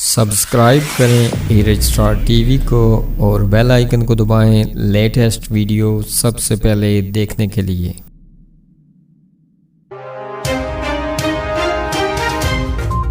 Subscribe करें ई-रजिस्ट्रार TV को और बेल आइकन को दबाएं लेटेस्ट वीडियो सबसे पहले देखने के लिए।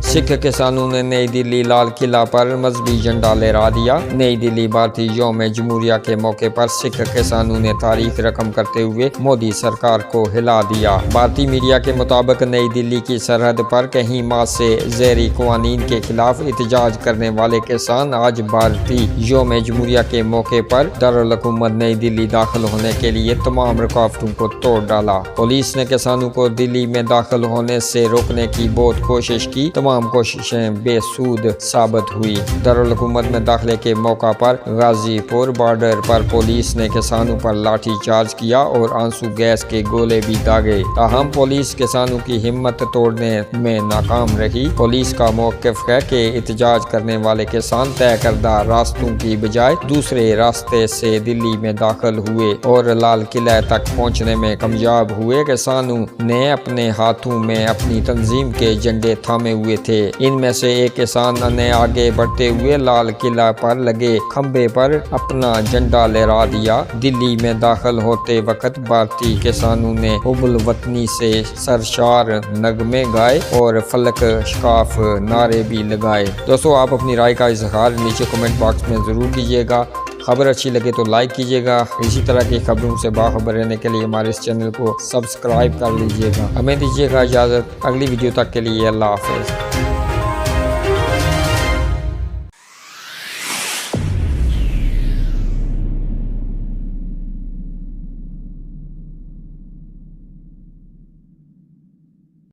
सिख किसानों ने नई दिल्ली लाल किला पर मजहबी झंडा लहरा दिया। नई दिल्ली भारतीय यौम जमहूरिया के मौके पर सिख किसानों ने तारीख रकम करते हुए मोदी सरकार को हिला दिया। भारतीय मीडिया के मुताबिक नई दिल्ली की सरहद पर कहीं माह से ज़ैरी कवानीन के खिलाफ एहतजाज करने वाले किसान आज भारतीय यौम जमहूरिया के मौके पर दारुल हुकूमत नई दिल्ली दाखिल होने के लिए तमाम रुकावटों को तोड़ डाला। पुलिस ने किसानों को दिल्ली में दाखिल होने से रोकने की बहुत कोशिश की। तमाम कोशिशें बेसूद साबित हुई। दारुल हुकूमत में दाखिले के मौका पर गाजीपुर बॉर्डर पर पुलिस ने किसानों पर लाठी चार्ज किया और आंसू गैस के गोले भी दागे। ताहम पुलिस किसानों की हिम्मत तोड़ने में नाकाम रही। पुलिस का मौक़िफ़ है कि एहतजाज करने वाले किसान तय करदा रास्तों की बजाय दूसरे रास्ते से दिल्ली में दाखिल हुए और लाल किला तक पहुँचने में कामयाब हुए। किसानों ने अपने हाथों में अपनी तंजीम के झंडे थामे हुए थे। इनमें से एक किसान ने आगे बढ़ते हुए लाल किला पर लगे खंबे पर अपना झंडा लहरा दिया। दिल्ली में दाखिल होते वक्त भारतीय किसानों ने हुब्बुल वतनी से सरशार नगमे गाए और फलक शकाफ नारे भी लगाए। दोस्तों, आप अपनी राय का इजहार नीचे कमेंट बॉक्स में जरूर कीजिएगा। खबर अच्छी लगे तो लाइक कीजिएगा। इसी तरह की खबरों से बाखबर रहने के लिए हमारे इस चैनल को सब्सक्राइब कर लीजिएगा। हमें दीजिएगा इजाज़त। अगली वीडियो तक के लिए अल्लाह हाफ़िज़।